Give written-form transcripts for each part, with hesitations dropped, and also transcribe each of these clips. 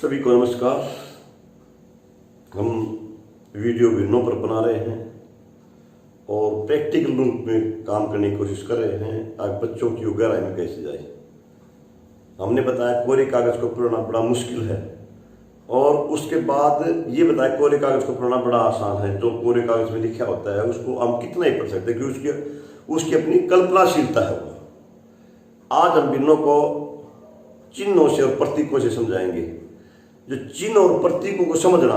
सभी को नमस्कार। हम वीडियो भिन्नों पर बना रहे हैं और प्रैक्टिकल रूप में काम करने की कोशिश कर रहे हैं। आज बच्चों की गहराई में कैसे जाए। हमने बताया कोरे कागज को पढ़ना बड़ा मुश्किल है और उसके बाद ये बताया कोरे कागज को पढ़ना बड़ा आसान है। जो कोरे कागज में लिखा होता है उसको हम कितना ही पढ़ सकते हैं क्योंकि उसकी अपनी कल्पनाशीलता है। वो आज हम भिन्नों को चिन्हों से और प्रतीकों से समझाएंगे। जो चिन्ह और प्रतीकों को समझना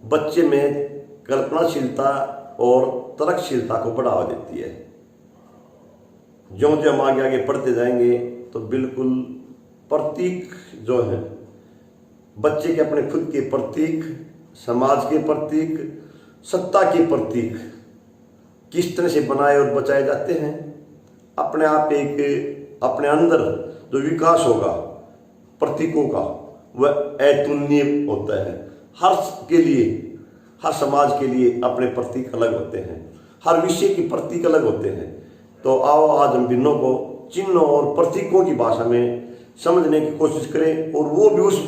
बच्चे में कल्पनाशीलता और तर्कशीलता को बढ़ावा देती है। जो हम आगे आगे पढ़ते जाएंगे तो बिल्कुल प्रतीक जो है बच्चे के अपने खुद के प्रतीक, समाज के प्रतीक, सत्ता के प्रतीक किस तरह से बनाए और बचाए जाते हैं। अपने आप एक अपने अंदर जो विकास होगा प्रतीकों का वह अतुलनीय होता है। हर के लिए, हर समाज के लिए अपने प्रतीक अलग होते हैं, हर विषय के प्रतीक अलग होते हैं। तो आओ आज हम भिन्नों को चिन्हों और प्रतीकों की भाषा में समझने की कोशिश करें और वो भी उस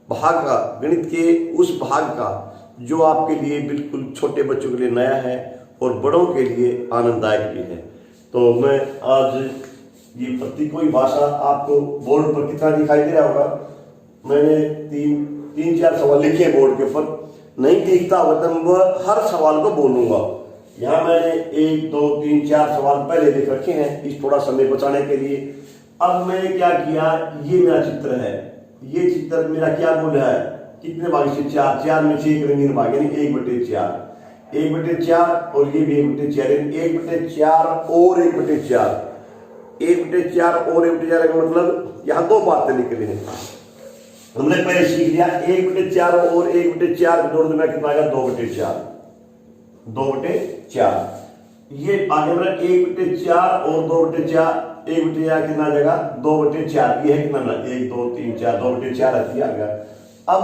भाग का, गणित के उस भाग का जो आपके लिए बिल्कुल छोटे बच्चों के लिए नया है और बड़ों के लिए आनंददायक भी है। तो मैं आज ये प्रतीकों की भाषा आपको बोर्ड पर कितना दिखाई दे रहा होगा। मैंने तीन चार सवाल लिखे बोर्ड के ऊपर, नहीं दिखता होगा तो मैं हर सवाल को बोलूंगा। यहाँ मैंने 1 2 3 4 सवाल पहले लिख रखे हैं इस थोड़ा समय बचाने के लिए। अब मैंने क्या किया, ये मेरा चित्र है, ये चित्र मेरा क्या बोल रहा है, कितने भाग से 4 में 6 रंगीन भाग यानी 1/4 1/4 और ये भी 1/4 1/4 और 1/4 1/4 और 1/4 का मतलब यहाँ दो बातें निकली हैं। हमने पहले सीख लिया 1/4 और 1/4 जोड़ देना कितना आएगा 2/4 2/4। ये आगे मेरा 1/4 और 2/4 1/4 कितना आ जाएगा 2/4। ये है कितना 1 2 3 4 2/4 आ गया। अब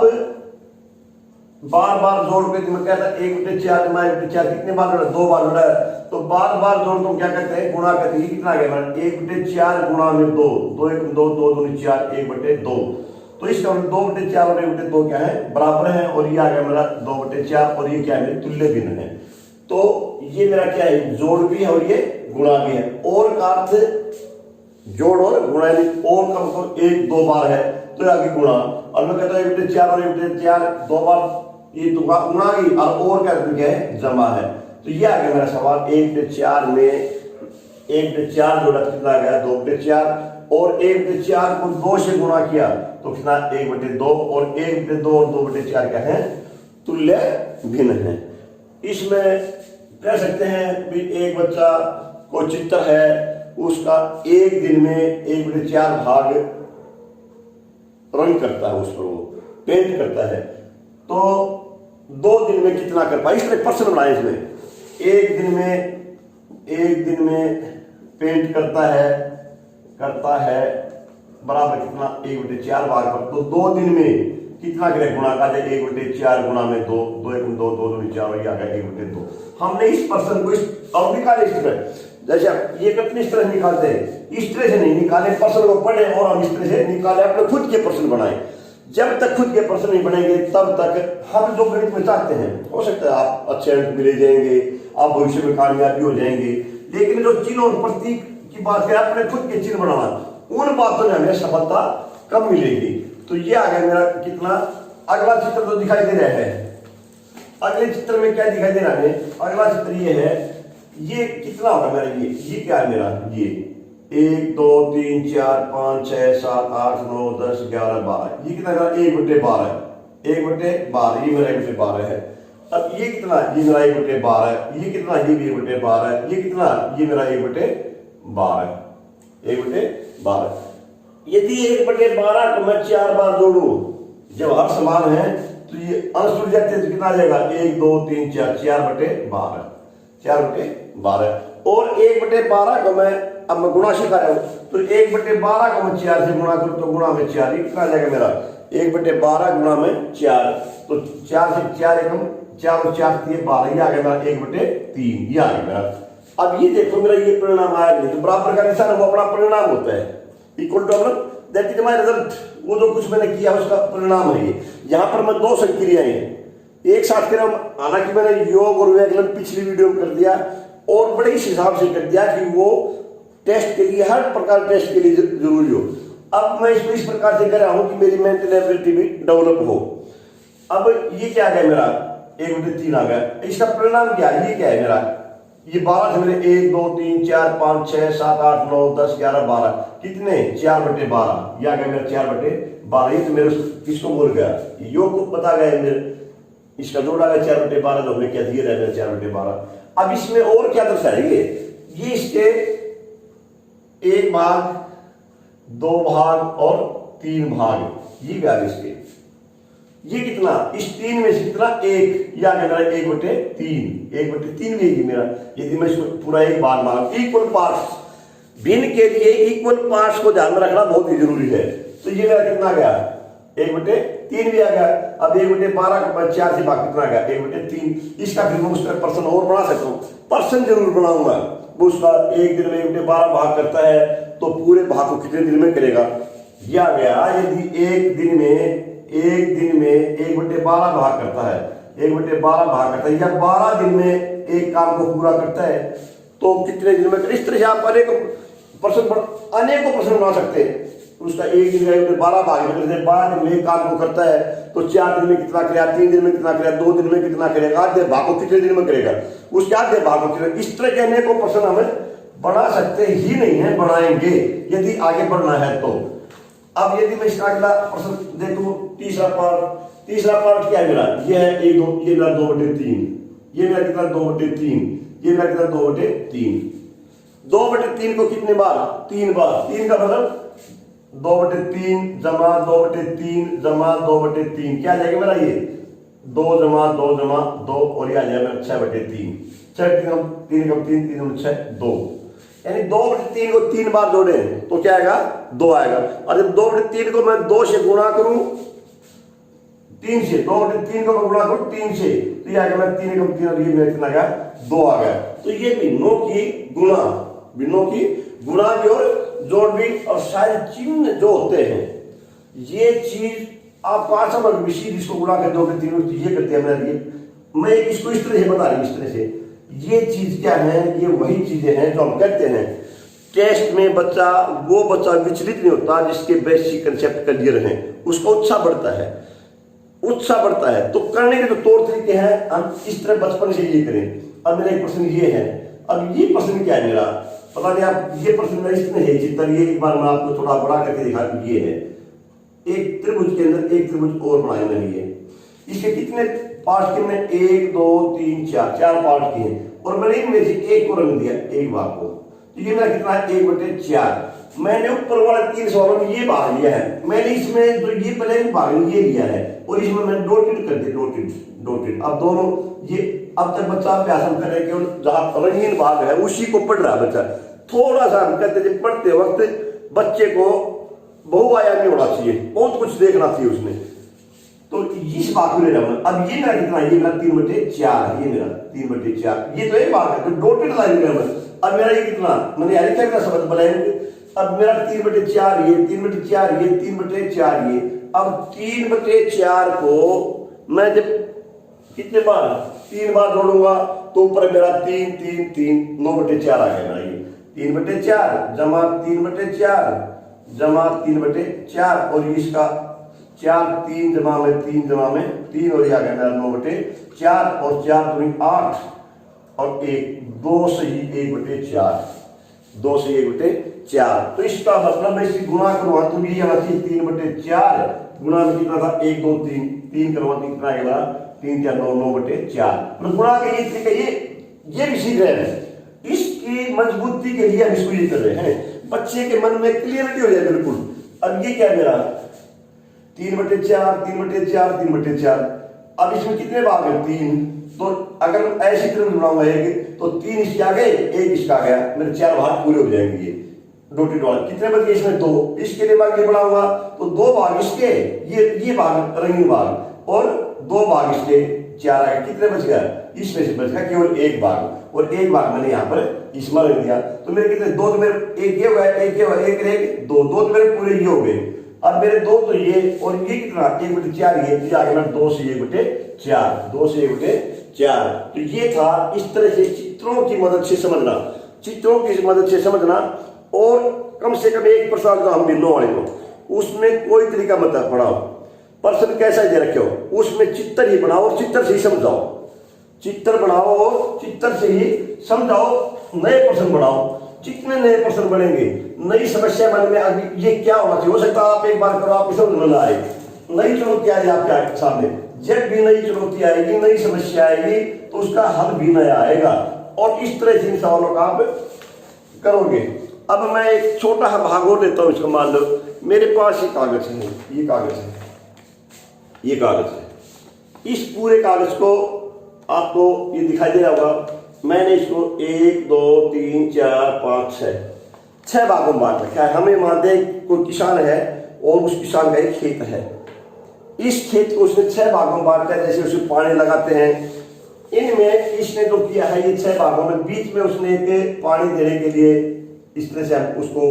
बार बार जोड़ के मैं कहता 1/4 में 1/4 कितने बार जोड़ा, 2 बार जोड़ा है। तो बार बार जोड़ तो क्या कहते हैं गुणा करते हैं। कितना आ गया 1/4 गुणा में 2 2 1 2 2 2 4 1/2। तो इसका मतलब 2/4 और 1/2 क्या है बराबर है और ये आ गया मेरा 2/4 और ये क्या है तुल्य भिन्न है। तो ये मेरा क्या है जोड़ भी है और ये गुणा भी है। और का अर्थ जोड़ और गुणा और का मतलब 1 2 बार है तो आगे गुणा। और मैं कहता हूँ 1/4 और 1/4 2 बार ये तो गुणा की और क्या है जमा है। तो ये आ गया मेरा सवाल 1/4 में 1/4 जोड़ा कितना आ गया 2/4 और 1/4 को 2 से गुणा किया तो कितना 1/2 और 1/2 और 2/4 क्या है तुल्य भिन्न है। इसमें कह सकते हैं भी एक बच्चा को चित्र है उसका एक दिन में 1/4 भाग रंग करता है, उस पर वो पेंट करता है तो 2 दिन में कितना कर पाए। इस तरह प्रश्न बनाए इसमें एक दिन में पेंट करता है बराबर कितना 1/4 भाग पर। तो 2 दिन में कितना करे गुणा का जाए 1/4 गुणा में 2 2 1 2 2 2 4 ये आ गया 1/2। हमने इस प्रश्न को और निकाले इस तरह, जैसे ये कितनी इस तरह निकालते हैं इस तरह से नहीं निकाले, प्रश्न को पढ़े और हम इस तरह से निकाले अपने खुद के प्रश्न बनाए। जब तक खुद के प्रश्न नहीं बनेंगे तब तक हम जो गणित में चाहते हैं हो सकता है आप अच्छे अंक मिले जाएंगे, आप भविष्य में कामयाबी हो जाएंगे। लेकिन जो चिन्ह और प्रतीक की बात करें अपने खुद के चिन्ह बनाना, उन बातों में हमें सफलता कम मिलेगी। तो ये आ गया मेरा कितना। अगला चित्र तो दिखाई दे रहा है, अगले चित्र में क्या दिखाई दे रहा है, अगला चित्र ये है, ये कितना होगा मेरा ये क्या है मेरा ये 1 2 3 4 5 6 7 8 9 10 11 12 ये कितना 1/12 है 1/12 ये मेरा 1/12 है। अब ये कितना ये मेरा 1/12 है, ये कितना ये भी 1/12 है, ये कितना ये मेरा 1/12 है 1/12। यदि 1/12 को मैं 4 बार जोड़ू जब हर समान है तो ये अंश जुड़ जाते हैं तो कितना आ जाएगा 1 2 3 4 4/12 4/12। और 1/12 को मैं अब मैं गुणा सिखा रहा हूं तो 1/12 को मैं 4 से गुणा करूं तो गुणा में 4 कितना आ जाएगा मेरा 1/12 गुणा में 4 तो 4 से 4 एकम 4 और 4 3 12 ये आ गया मेरा 1/3 ये आ गया मेरा। अब ये देखो मेरा ये परिणाम आया नहीं तो बराबर का निशान वो अपना परिणाम होता है इक्वल टू मतलब दैट इज माय रिजल्ट। वो जो कुछ मैंने किया उसका परिणाम है ये। यहाँ पर मैं 2 संक्रियाएं एक साथ कर रहा हूं। हालांकि मैंने योग और व्याकरण पिछली वीडियो में कर दिया और बड़े इस हिसाब से कर दिया कि वो टेस्ट के लिए, हर प्रकार टेस्ट के लिए जरूरी हो। अब मैं इसको इस प्रकार से कर रहा हूं कि मेरी मेंटल एबिलिटी भी डेवलप हो। अब ये क्या आ गया मेरा 1/3 आ गया। इसका परिणाम क्या है, ये क्या है मेरा, ये 12 थे मेरे, 1 2 3 4 5 6 7 8 9 10 11 12, कितने 4/12, ये आ गया मेरा 4/12। ये तो मेरे किसको बोल गया, योग को पता गया मेरे, इसका जोड़ा गया 4/12, तो हमने क्या दिया रहेगा 4/12। अब इसमें और क्या दर्शाएंगे, ये इसके 1 भाग 2 भाग और 3 भाग, ये क्या है इसके, ये कितना, इस 3 में से कितना 1, या मेरा 1/3, 1/3 भी मेरा। यदि मैं इसको पूरा एक भाग इक्वल पार्ट्स, भिन्न के लिए इक्वल पार्ट्स को ध्यान में रखना बहुत ही जरूरी है। तो ये मेरा कितना गया 1/3 भी आ गया। अब 1/12 को 4 से भाग कितना गया 1/3। इसका फिर मैं उसका पर्सन और बना सकता हूँ, पर्सन जरूर बनाऊंगा। वो उसका एक दिन में 1/12 भाग करता है तो पूरे भाग को कितने दिन में करेगा, यह आ गया। यदि एक दिन में 1/12 भाग करता है, 1/12 भाग करता है, या 12 दिन में एक काम को पूरा करता है तो कितने दिन में, इस तरह से आप अनेकों प्रश्न बना सकते हैं। उसका एक दिन में 12 भाग में 12 दिन में एक काम को करता है तो 4 दिन में कितना करेगा, 3 दिन में कितना करेगा, 2 दिन में कितना करेगा, आधे भाग को कितने दिन में करेगा, उसके आधे भाग को कितने, इस तरह के अनेकों प्रश्न हमें बना सकते ही नहीं है, बनाएंगे यदि आगे बढ़ना है तो। अब यदि मैं इसका अगला प्रश्न देखूं, तीसरा पार्ट क्या है मेरा, ये है 1 2, ये मेरा 2/3, ये मेरा कितना 2/3, ये मेरा कितना 2/3। 2/3 को कितने बार, 3 बार, 3 का मतलब 2/3 जमा 2/3 जमा 2/3, क्या जाएगा मेरा ये 2 जमा 2 जमा 2, और ये आ जाएगा मेरा 6/3। 3 6 2, यानी 2/3 को 3 बार जोड़े तो क्या आएगा 2 आएगा। और जब 2/3 को मैं 2 से गुणा करूं 3 से, 2/3 को मैं गुणा करूं 3 से, तो ये आएगा मैं 3 3 और ये मेरा कितना आ गया 2 आ गया। तो ये भिन्नों की गुणा भी और जोड़ भी, और सारे चिन्ह जो होते हैं ये चीज आप 5 नंबर विषय जिसको गुणा कर 2/3 ये करते हैं मेरे लिए। मैं इसको इस तरह से बता रही हूं, इस तरह से ये चीज क्या है, ये वही चीजें हैं जो हम कहते हैं टेस्ट में वो बच्चा विचलित नहीं होता जिसके बेसिक कंसेप्ट क्लियर हैं, उसका उत्साह बढ़ता है। तो करने के जो तौर तरीके हैं हम इस तरह बचपन से ये करें। अब मेरा एक प्रश्न ये है, अब ये प्रश्न क्या है मेरा, पता नहीं आप, ये प्रश्न मेरा इसमें है चित्र, ये एक बार मैं आपको थोड़ा बड़ा करके दिखा, ये है एक त्रिभुज के अंदर एक त्रिभुज और बनाए मैंने, ये इसके कितने पार्ट कितने 1 2 3 4 पार्ट के हैं, और मैंने इनमें से एक को रंग दिया एक भाग को, तो ये मेरा कितना है 1/4। मैंने ऊपर वाला 3 सवालों में ये भाग लिया है, मैंने इसमें जो ये प्लेन भाग ये लिया है और इसमें मैंने डॉटेड कर दिया, डॉटेड। अब दोनों ये अब तक बच्चा अभ्यास करे केवल जहां रंगीन भाग है उसी को पढ़ रहा है बच्चा। थोड़ा सा हम कहते हैं पढ़ते वक्त बच्चे को बहुआयामी होना चाहिए, बहुत कुछ देखना चाहिए उसने, तो इस भाग को ले जाऊंगा। अब ये मेरा कितना, ये मेरा 3/4 है, ये मेरा 3/4, ये तो एक भाग है तो डॉटेड लाइन में। अब मेरा ये कितना, मैंने यार क्या शब्द बनाएंगे, अब मेरा 3/4 ये 3/4 ये 3/4 ये। अब 3/4 को मैं जब कितने बार 3 बार जोड़ूंगा तो ऊपर मेरा 3 3 3 9/4 आ गया। ये 3/4 जमा 3/4 जमा 3/4, और इसका 4 3 जमा में 3 जमा में 3, और ये आ गया मेरा 9/4, और 4 दूनी 8 और 1 2 से ही 1/4, 2 से 1/4। तो इसका मतलब मैं इसी गुणा करूंगा तो ये आना चाहिए 3/4 गुणा में कितना था 1 2 3 3 करूंगा तो कितना आएगा 3 4 9 9/4। मतलब गुणा के ये तरीका ये भी सीख रहे हैं, इसकी मजबूती के लिए हम इसको ये कर रहे हैं, बच्चे के मन में क्लियरिटी हो जाए बिल्कुल। अब ये क्या है मेरा 3/4 3/4 3/4। अब इसमें कितने भाग है 3, तो अगर ऐसी तरह बनाऊंगा एक तो 3 इसके आ गए 1 इसका आ गया, मेरे 4 भाग पूरे हो जाएंगे। ये डॉटेड वाला कितने बच गए इसमें 2, इसके लिए भाग ये बढ़ाऊंगा तो 2 भाग इसके, ये भाग रंगीन भाग, और 2 भाग इसके 4 आ गया, कितने बच गया, इसमें से बच गया केवल एक भाग, और एक भाग मैंने यहाँ पर इसमें रख दिया, तो मेरे कितने, दो तो मेरे एक ये हुआ, एक ये हुआ, एक दो, दो तो मेरे पूरे ये हो गए। अब मेरे दो तो ये और ये कितना, 1/4 ये आ गया 2 से 1/4, 2 से 1/4। तो ये था इस तरह से चित्रों की मदद से समझना, चित्रों की मदद से समझना। और कम से कम एक प्रश्न का हम बिंदु वाले को, उसमें कोई तरीका मत पढ़ाओ, प्रश्न कैसा दे रखे हो, उसमें चित्र ही बनाओ और चित्र से ही समझाओ, चित्र बनाओ और चित्र से ही समझाओ, नए प्रश्न बनाओ। जितने नए प्रश्न बनेंगे, नई समस्या मन में अभी ये क्या होना चाहिए, हो सकता है आप एक बार करो आप समझ में आए, नई चुनौती आएगी आपके सामने। जब भी नई चुनौती आएगी, नई समस्या आएगी, तो उसका हल भी नया आएगा, और इस तरह से इन सवालों का आप करोगे। अब मैं एक छोटा सा भाग और देता हूं इसका। मान लो मेरे पास ये कागज है, ये कागज है, ये कागज है। इस पूरे कागज को आपको ये दिखाई दे रहा होगा, मैंने इसको 1 2 3 4 5 6 भागों में बांट रखा है। हमें मानते हैं कोई किसान है और उस किसान का एक खेत है, इस खेत को उसने 6 भागों में बांट कर, जैसे उसमें पानी लगाते हैं, इनमें इसने जो किया है ये 6 भागों में, बीच में उसने एक पानी देने के लिए इस तरह से हम उसको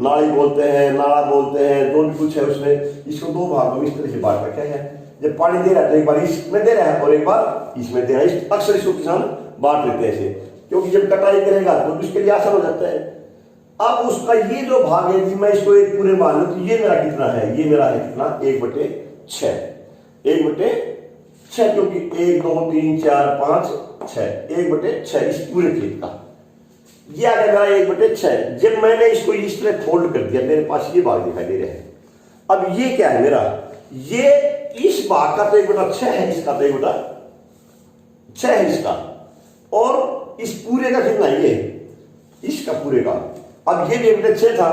नाली बोलते हैं, नाला बोलते हैं, जो भी कुछ है उसने इसको 2 भागों में इस तरह से बांट रखा है। जब पानी दे रहा है तो एक बार इसमें दे रहा है और एक बार इसमें दे रहा है। अक्सर इसको किसान बांट लेते हैं ऐसे, क्योंकि जब कटाई करेगा तो उसके लिए आसान हो जाता है। अब उसका ये जो भाग है, मैं इसको एक पूरे मान लूं, तो ये मेरा कितना है, ये मेरा है कितना, 1/6, 1/6, क्योंकि 1 2 3 4 5 6, 1/6 इस पूरे खेत का ये आ गया मेरा 1/6। जब मैंने इसको इस तरह फोल्ड कर दिया, मेरे पास ये भाग दिखाई दे रहे हैं। अब ये क्या है मेरा, ये इस भाग का तो 1/6 है, इसका तो 1/6 है इसका, और इस पूरे का कितना ये, इसका पूरे का। अब ये भी 1/6 था।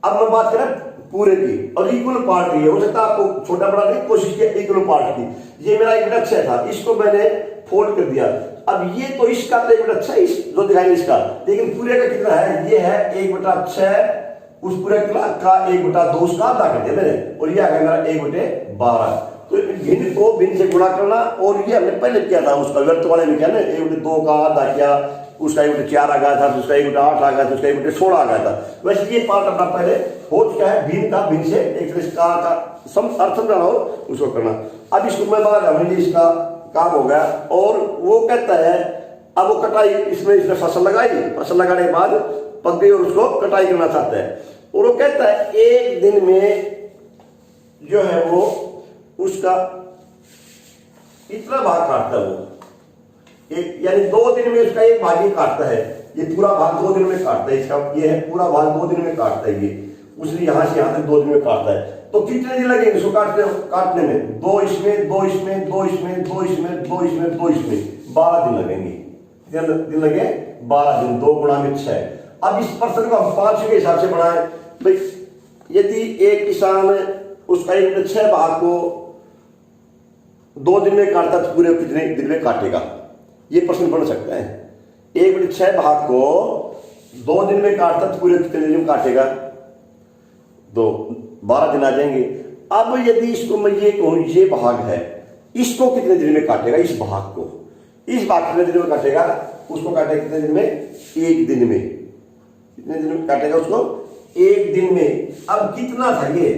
अब मैं बात करें पूरे की, और इक्वल पार्ट है, हो सकता है आपको छोटा बड़ा नहीं, कोशिश किया इक्वल पार्ट की। ये मेरा 1/6 था, इसको मैंने फोल्ड कर दिया। अब ये तो इसका तो 1/6 इस जो दिखाएंगे इसका, लेकिन पूरे का कितना है, ये है 1/6, उस पूरे का 1/2 उसका आधा कर दिया मैंने, और ये आ गया मेरा 1/12। तो भिन्न को भिन्न से गुणा करना, और ये हमने पहले किया था, उसका व्यर्थ वाले में किया ना, 1/2 का आधा किया, उसका 1/4 आ गया था, तो उसका 1/8 आ गया था, उसका 1/16 आ गया था। वैसे ये पार्ट अपना पहले हो चुका है, भिन्न का भिन्न से एक तरह का अर्थ समझाना हो उसको करना। अब इसको मैं बाहर इसका काम हो गया, और वो कहता है अब वो कटाई, इसमें फसल लगाई, फसल लगाने के बाद पक गई और उसको कटाई करना चाहता है, और वो कहता है 1 दिन में जो है वो उसका इतना भाग काटता है वो, एक यानी 2 दिन में उसका एक भाग ही काटता है। ये पूरा भाग 2 दिन में काटता है, इसका ये है पूरा भाग 2 दिन में काटता है। ये उसने यहां से यहां तक 2 दिन में काटता है। तो कितने दिन लगेंगे इसको काटने में, 2 इसमें 2 इसमें 2 इसमें 2 इसमें 2 इसमें 2 इसमें 12 दिन लगेंगे। कितने दिन लगे, 12 दिन, 2 गुणा में 6। अब इस प्रश्न को हम 5 के हिसाब से बढ़ाएं भाई, यदि एक किसान उसका 1/6 भाग को 2 दिन में काटता तो पूरे कितने दिन में काटेगा, ये प्रश्न बन सकता है। 1/6 भाग को 2 दिन में काटता तो पूरे कितने दिन में काटेगा, 12 दिन आ जाएंगे। अब यदि इसको मैं ये कहूं, ये भाग है, इसको कितने दिन में काटेगा, इस भाग को, इस भाग कितने दिन में काटेगा, उसको काटेगा कितने दिन में, 1 दिन में। कितने दिन में काटेगा उसको, 1 दिन में। अब कितना था ये,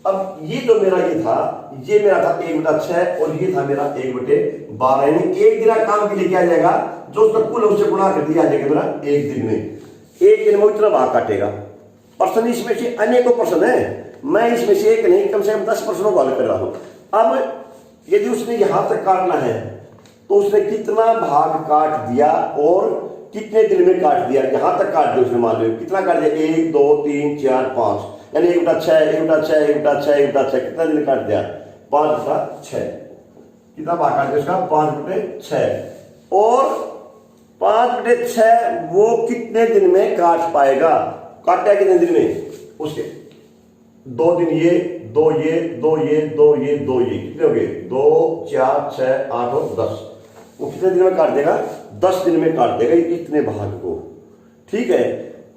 अब ये जो मेरा ये था, ये मेरा था 1/6, और ये था मेरा 1/12, यानी 1 दिन काम के लिए क्या जाएगा, जो उसका कुल उससे गुणा कर दिया जाएगा मेरा 1 दिन में। 1 दिन में इतना भाग काटेगा। प्रश्न इसमें से अनेकों प्रश्न है, मैं इसमें से एक नहीं, कम से कम 10 प्रश्नों को हल कर रहा हूं। अब यदि उसने यहां तक काटना है तो उसने कितना भाग काट दिया और कितने दिन में काट दिया, यहां तक काट दिया उसने, मान लो कितना काट दिया, 1 2 3 4 5, यानी 1/6 1/6 1/6 1/6, कितना दिन काट दिया, 5/6। कितना भाग काट दिया उसका, 5/6। और 5/6 वो कितने दिन में काट पाएगा, काटा कितने दिन में, उसके 2 दिन ये 2 ये 2 ये 2 ये 2 ये, कितने हो गए, 2 4 6 8 और 10। वो कितने दिन में काट देगा, 10 दिन में काट देगा इतने भाग को। ठीक है।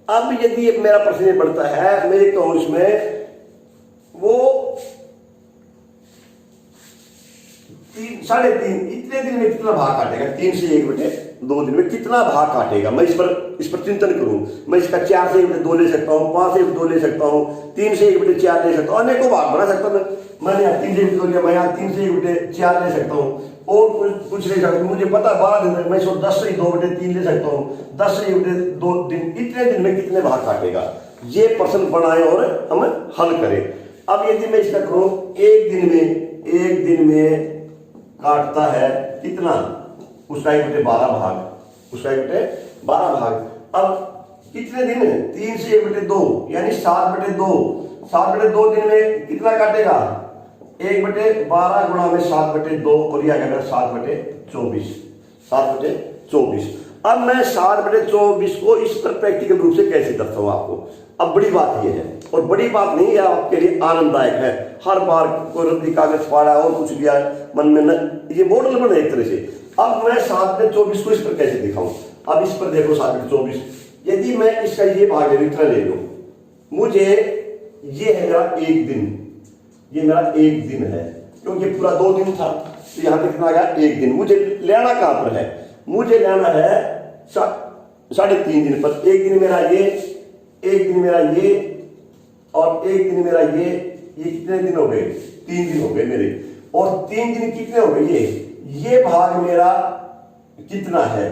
अब यदि मेरा प्रश्न ये बढ़ता है, मैं कहूं इसमें वो 3.5 इतने दिन में कितना भाग काटेगा? 3 से 1/2 दिन में कितना भाग काटेगा? मैं इस पर चिंतन करूं। मैं इसका 4 से 1/2 ले सकता हूँ, 5 से 1/2 ले सकता हूँ, 3 से 1/4 ले सकता हूँ, अनेकों भाग बना सकता हूँ। मैंने यहाँ 3 से 1/2 लिया, मैं यहाँ 3 से 1/4 ले सकता हूँ और कुछ ले सकता हूँ। मुझे पता 12 दिन तक मैं इसको 10 से 2/3 ले सकता हूँ, 10 से 1/2 दिन। इतने दिन में कितने भाग काटेगा? ये प्रश्न बनाए और हम हल करें। अब यदि मैं इसका करूं, एक दिन में काटता है कितना? उसका 1/12 भाग, उसका 1/12 भाग। अब कितने दिन? 3 से 1/2 यानी 7/2। 7/2 दिन में कितना काटेगा? 1/12 गुणा में 7/2 और यह आ गया 7/24। 7/24। अब मैं 7/24 को इस पर प्रैक्टिकल रूप से कैसे दर्शाऊं आपको? अब बड़ी बात यह है, और बड़ी बात नहीं है, आपके लिए आनंददायक है। हर बार कोई रद्दी कागज फाड़ा और कुछ लिया मन में न, ये मॉडल बने एक तरह से। अब मैं 7/24 को इस पर कैसे दिखाऊं? अब इस पर देखो 7/24, यदि मैं इसका ये भाग ले लूं, मुझे ये है मेरा 1 दिन, ये मेरा 1 दिन है, क्योंकि पूरा 2 दिन था तो यहां पे कितना आ गया? 1 दिन। मुझे लेना कहां पर है? मुझे लेना है 3.5 दिन पर। 1 दिन मेरा ये, 1 दिन मेरा ये और 1 दिन मेरा ये कितने दिन हो गए? 3 दिन हो गए मेरे। और 3 दिन कितने हो गए? ये भाग मेरा कितना है?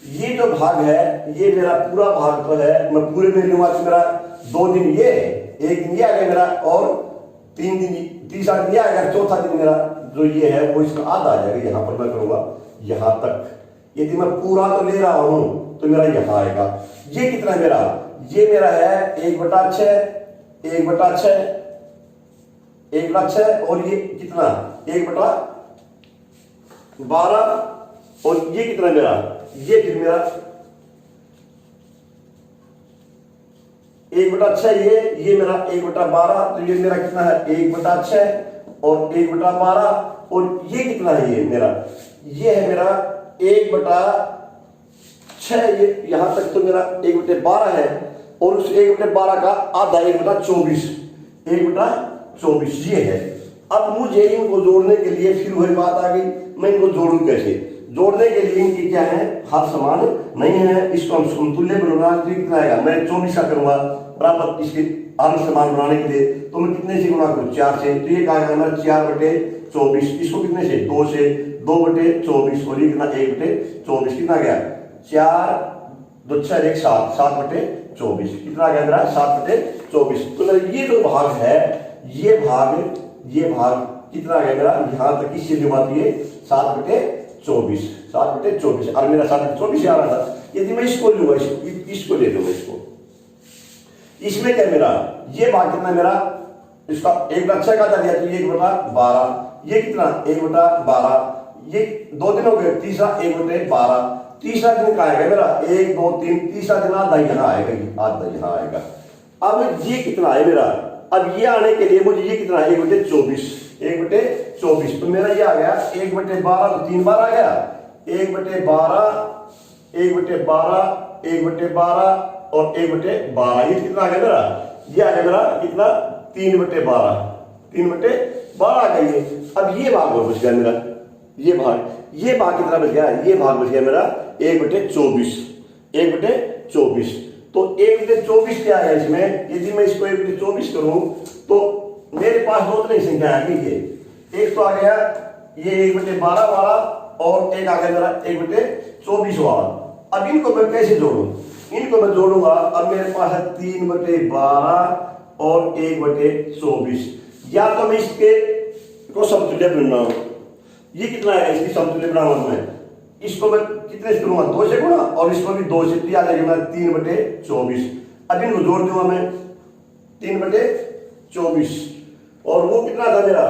ये जो भाग है ये मेरा पूरा भाग तो है, मैं पूरे में लूंगा तो मेरा 2 दिन ये, 1 दिन ये आ गया मेरा और 3 दिन, तीसरा दिन ये आ गया, चौथा दिन मेरा जो ये है वो इसका आधा आ जाएगा। यहां पर मैं करूंगा यहां तक। यदि मैं पूरा तो ले रहा हूं तो मेरा यहां आएगा। ये कितना है मेरा? ये मेरा है 1/6, 1/6, 1/6 और ये कितना? 1/12 और ये कितना मेरा? ये फिर मेरा 1/6, ये मेरा 1/12, तो ये मेरा कितना है? 1/6 और 1/12 और ये कितना है? ये मेरा, ये है मेरा 1/6। ये यहां तक तो मेरा 1/12 है और उस 1/12 का आधा 1/24, 1/24 ये है। अब मुझे इनको जोड़ने के लिए फिर वही बात आ गई, मैं इनको जोड़ूं कैसे? जोड़ने के लिए इनकी क्या है? हाथ समान नहीं है, इसको हम समतुल्य बनाना कितना आएगा? मैं 24 का करूंगा बराबर इसके आंश समान बनाने के लिए, तो मैं कितने से गुणा करूं? 4 से, तो ये कहा गया मेरा 4/24। इसको कितने से? 2 से, 2/24 और ये कितना? 1/24 कितना गया? 4 2 6 1 7, 7/24 कितना आ गया मेरा? 7/24। तो मेरा ये जो भाग है, ये भाग कितना आ गया मेरा? यहां तक इससे जो बात ये 7/24 और मेरा 7/24 आ रहा था। यदि मैं इसको लूंगा, इसको ले लूंगा, इसमें क्या मेरा? ये भाग कितना मेरा? इसका 1/6 का था दिया तो 1/12, ये कितना? 1/12, ये 2 दिन हो गए, तीसरा 1/12, तीसरा दिन का आएगा मेरा 1 2 3, तीसरा दिन आधा यहाँ आएगा, आधा यहाँ आएगा। अब ये कितना है मेरा? अब ये आने के लिए मुझे ये कितना है? 1/24, तो मेरा ये आ गया 1/12, तो 3 बार आ गया 1/12, 1/12, 1/12 और 1/12, ये कितना आ गया मेरा? ये आ गया मेरा कितना? 3/12 आ गया ये। अब ये भाग बच गया मेरा, ये भाग कितना बच गया? ये भाग बच गया मेरा 1/24। तो 1/24 क्या है इसमें? यदि मैं इसको 1/24 करूं तो मेरे पास 2 तरह की संख्या आ गई है। एक तो आ गया ये 1/12 वाला और एक आ गया मेरा 1/24 वाला। अब इनको मैं कैसे जोड़ूं? इनको मैं जोड़ूंगा, अब मेरे पास है 3/12 और 1/24। या तो मैं इसके को समतुल्य बनाऊं, ये कितना है? इसकी समतुल्य बनाऊंगा मैं, इसको मैं कितने से करूंगा? 2 से गुणा और इसको भी 2 से, आ जाएगा मेरा 3/24। अब इनको जोड़ दूंगा मैं 3/24 और वो कितना था मेरा?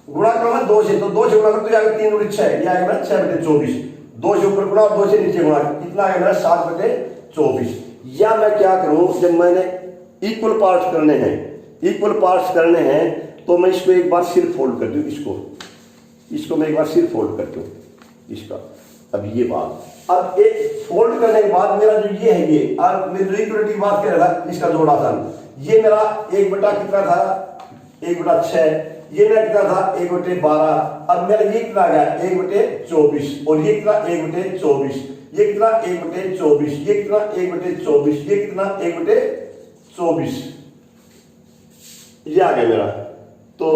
गुणा करूंगा 2 से, तो 2 से गुणा करते जाएगा 3 और 6, ये आएगा मेरा 6/24। 2 से ऊपर गुणा और 2 से नीचे गुणा, कितना आएगा मेरा? 7/24। या मैं क्या करूं, जब मैंने इक्वल पार्ट्स करने हैं तो मैं इसको एक बार सिर फोल्ड कर दूं, इसको मैं एक बार सिर फोल्ड करता हूं इसका। अब ये बात, अब एक फोल्ड करने के बाद मेरा जो ये है, ये और मैं जो इक्वलिटी की बात कर रहा था, इसका जोड़ा था ये मेरा 1 बटा कितना था? 1/6, ये मेरा कितना था 1/12। अब मेरा ये कितना आ गया 1/24 और ये कितना 1/24, ये कितना 1/24, ये कितना 1/24, ये कितना 1/24, ये आ गया मेरा। तो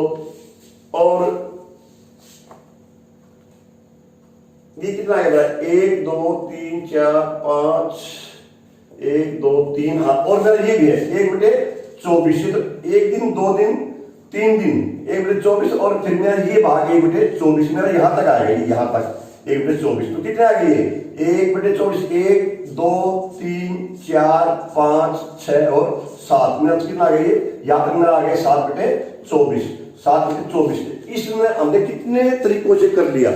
और ये कितना आ गया मेरा 1 2 3 4 5, 1 2 3, हाँ और मेरा ये भी है 1/24। तो 1 दिन 2 दिन 3 दिन 1/24 और फिर मेरा ये भाग 1/24 मेरा यहां तक आ गया, यहां तक 1/24। तो कितने आ गए 1/24, 1 2 3 4 5 6 और 7, मेरा कितना आ गया यहां तक मेरा आ गया 7/24, 7/24। इसमें हमने कितने तरीकों से कर लिया।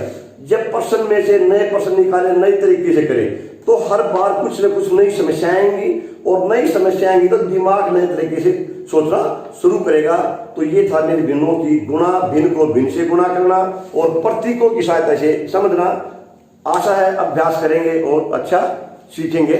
जब प्रश्न में से नए प्रश्न निकाले, नए तरीके से करें, तो हर बार कुछ न कुछ नई समस्याएं आएंगी और नई समस्याएं आएंगी तो दिमाग नए तरीके से सोचना शुरू करेगा। तो ये था मेरे भिन्नों की गुणा, भिन्न को भिन्न से गुणा करना और प्रतीकों की सहायता से समझना। आशा है अभ्यास करेंगे और अच्छा सीखेंगे।